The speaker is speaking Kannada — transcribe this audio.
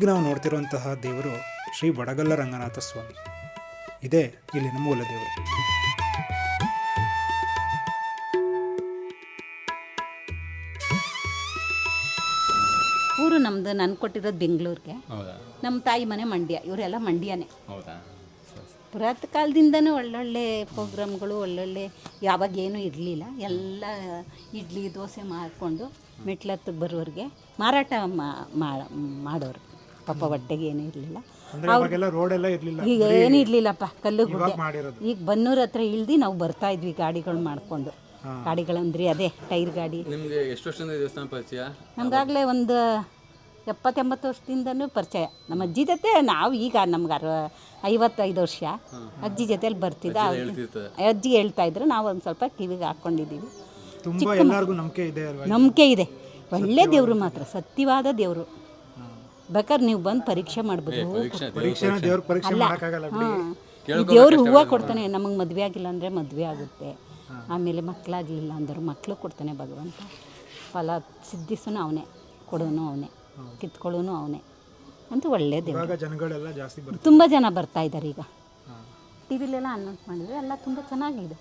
ಈಗ ನಾವು ನೋಡ್ತಿರುವಂತಹ ದೇವರು ಶ್ರೀ ವಡಗಲ್ಲ ರಂಗನಾಥ ಸ್ವಾಮಿ. ಇದೇ ಇಲ್ಲಿನ ಮೂಲ ದೇವರು. ಊರು ನಮ್ಮದು, ನಾನು ಕೊಟ್ಟಿರೋದು ಬೆಂಗಳೂರಿಗೆ. ನಮ್ಮ ತಾಯಿ ಮನೆ ಮಂಡ್ಯ, ಇವರೆಲ್ಲ ಮಂಡ್ಯನೇ. ಪುರಾತ ಕಾಲದಿಂದನೂ ಒಳ್ಳೊಳ್ಳೆ ಪ್ರೋಗ್ರಾಮ್ಗಳು, ಒಳ್ಳೊಳ್ಳೆ ಯಾವಾಗ ಏನೂ ಇರಲಿಲ್ಲ. ಎಲ್ಲ ಇಡ್ಲಿ ದೋಸೆ ಮಾಡಿಕೊಂಡು ಮೆಟ್ಲತ್ತಿಗೆ ಬರೋರಿಗೆ ಮಾರಾಟ ಮಾಡೋರು. ಪಾಪ ಹೊಟ್ಟೆಗೆ ಏನೂ ಇರಲಿಲ್ಲ, ಈಗ ಏನೂ ಇರಲಿಲ್ಲಪ್ಪ. ಕಲ್ಲು ಗುಡ್ಡೆ. ಈಗ ಬನ್ನೂರು ಹತ್ರ ಇಳ್ದು ನಾವು ಬರ್ತಾಯಿದ್ವಿ ಗಾಡಿಗಳು ಮಾಡಿಕೊಂಡು. ಗಾಡಿಗಳಂದ್ರೆ ಅದೇ ಟೈರ್ ಗಾಡಿ. ನಿಮಗೆ ಎಷ್ಟು ವರ್ಷದಿಂದ ದೇವಸ್ಥಾನ ಪರಿಚಯ? ನಮಗಾಗಲೇ ಒಂದು 70-80 ವರ್ಷದಿಂದನೂ ಪರಿಚಯ. ನಮ್ಮ ಅಜ್ಜಿ ಜೊತೆ ನಾವು, ಈಗ ನಮ್ಗೆ 55 ವರ್ಷ. ಅಜ್ಜಿ ಜೊತೆಲಿ ಬರ್ತಿದ್ದ. ಅಜ್ಜಿ ಹೇಳ್ತಾ ಇದ್ರು, ನಾವು ಒಂದು ಸ್ವಲ್ಪ ಕಿವಿಗೆ ಹಾಕ್ಕೊಂಡಿದ್ದೀವಿ. ನಂಬಿಕೆ ಇದೆ. ಒಳ್ಳೆ ದೇವರು, ಮಾತ್ರ ಸತ್ಯವಾದ ದೇವರು. ಬೇಕಾದ್ರೆ ನೀವು ಬಂದು ಪರೀಕ್ಷೆ ಮಾಡ್ಬೋದು. ದೇವ್ರು ಹೂವು ಕೊಡ್ತಾನೆ. ನಮಗೆ ಮದುವೆ ಆಗಿಲ್ಲ ಅಂದರೆ ಮದುವೆ ಆಗುತ್ತೆ. ಆಮೇಲೆ ಮಕ್ಕಳಾಗಲಿಲ್ಲ ಅಂದರು ಮಕ್ಕಳು ಕೊಡ್ತಾನೆ ಭಗವಂತ. ಫಲ ಸಿದ್ಧಿಸೋನು ಅವನೇ, ಕೊಡೋನು ಅವನೇ, ಕಿತ್ಕೊಳ್ಳೋನು ಅವನೇ ಅಂತ ಒಳ್ಳೆ ದೇವರು. ತುಂಬ ಜನ ಬರ್ತಾ ಇದ್ದಾರೆ. ಈಗ ಟಿ ವಿಲೆಲ್ಲ ಅನೌನ್ಸ್ ಮಾಡಿದರೆ ಎಲ್ಲ ತುಂಬ ಚೆನ್ನಾಗಿದೆ.